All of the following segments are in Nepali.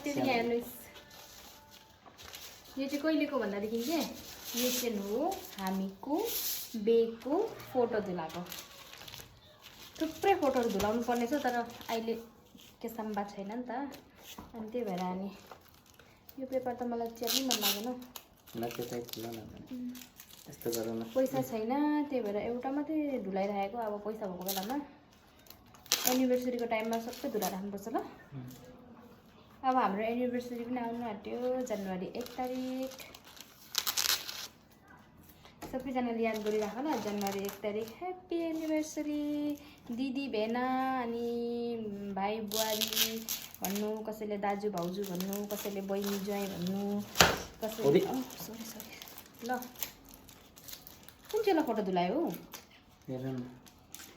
त्यतिकै हेर्नुहोस् यो चाहिँ कहिलेको भन्दादेखि के यो चाहिँ हो हामीको बेको फोटो धुलाको थुप्रै फोटोहरू धुलाउनु पर्ने छ तर अहिले के सम्भव छैन नि त अनि त्यही भएर अनि यो पेपर त मलाई च्याप्नै मन लागेन यस्तो गरौँ न पैसा छैन त्यही भएर एउटा मात्रै धुलाइरहेको अब पैसा भएको बेलामा एनिभर्सरीको टाइममा सबै धुलाएर राख्नुपर्छ ल अब हाम्रो एनिभर्सरी पनि आउनु आँट्यो जनवरी 1 तारिक सबैजनाले याद गरिराख ल जनवरी 1 तारिक ह्याप्पी एनिभर्सरी दिदी भेना अनि भाइ बुहारी भन्नु कसैले दाजु भाउजू भन्नु कसैले बहिनी ज्वाइँ भन्नु कसैले सरी ल कुन चाहिँ फोटो धुलायो हो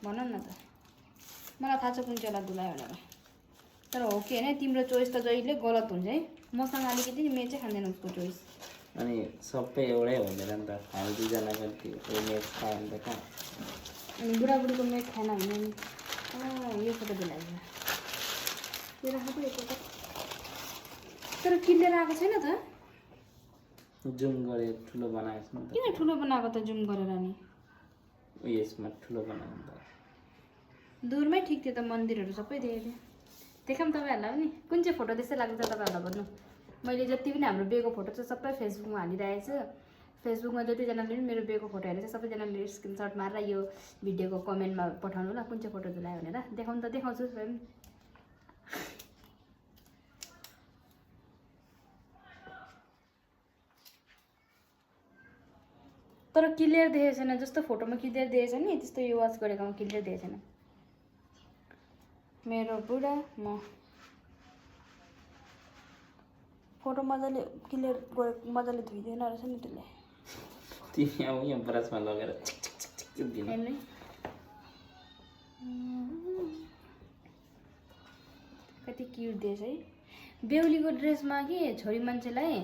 भन न त मलाई थाहा छ कुन चाहिँ धुलायो भनेर तर हो कि होइन तिम्रो चोइस त जहिले गलत हुन्छ है मसँग अलिकति मेच चाहिँ खाँदैन उसको चोइस अनि सबै एउटै हुँदैन नि त हामी दुईजनाको मेच खायो भने त कहाँ अनि बुढाबुढीको मेच खाएन भने यो फोटो धुलायो यो राखेको यो फोटो तर किनेर आएको छैन त जुम गरे ठुलो बनाएको छ नि त किन ठुलो बनाएको त जुम गरेर नि उयसमा ठुलो बनाएको त दूरमै ठिक थियो त मन्दिरहरू सबै देखेको देखाऊँ तपाईँहरूलाई पनि कुन चाहिँ फोटो त्यस्तै लाग्छ तपाईँहरूलाई भन्नु मैले जति पनि हाम्रो बेको फोटो छ सबै फेसबुकमा हालिरहेको छु फेसबुकमा जतिजनाले पनि मेरो बेको फोटो हेरेर सबैजनाले स्क्रिनसट मारेर यो भिडियोको कमेन्टमा पठाउनु ल कुन चाहिँ फोटो धुलायो भनेर देखाउनु त देखाउँछु पनि तर क्लियर देखेको छैन जस्तो फोटोमा क्लियर देखेको छ नि त्यस्तो यो वाच गरेकोमा क्लियर देखेको छैन मेरो बुढा म फोटो मजाले क्लियर मजाले धुइदिएन रहेछ नि त्यसले तिमी अब यहाँ ब्रसमा लगेर हेर्नु कति क्युट दिएछ है बेहुलीको ड्रेसमा कि छोरी मान्छेलाई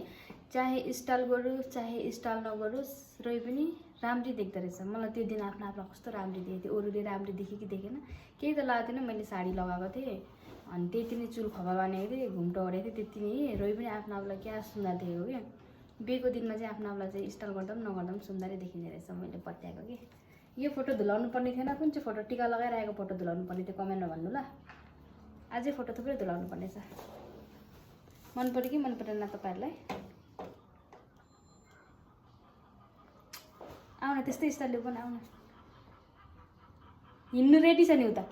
चाहे स्टाइल गरोस् चाहे स्टाइल नगरोस् रै पनि राम्रै देख्दो रहेछ मलाई त्यो दिन आफ्नो आफूलाई कस्तो राम्रै देखेको थियो अरूले राम्रै देखेँ कि देखेन केही त लगाएको थिएन मैले साडी लगाएको थिएँ अनि त्यति नै चुल खभा बानेको थिएँ घुम्टो ओढेको थिएँ त्यति नै रै पनि आफ्नो आफूलाई क्या सुन्दर देखेको क्या बेको दिनमा चाहिँ आफ्नो आफूलाई चाहिँ स्टाइल गर्दा पनि नगर्दा पनि सुन्दरै देखिने रहेछ मैले पत्याएको कि यो फोटो धुलाउनु पर्ने थिएन कुन चाहिँ फोटो टिका लगाइरहेको फोटो धुलाउनु पर्ने थियो कमेन्टमा भन्नु ल अझै फोटो थुप्रै धुलाउनु पर्नेछ मन पऱ्यो कि मन परेन तपाईँहरूलाई आउन त्यस्तै स्टाइलले पनि आउन हिँड्नु रेडी छ नि उता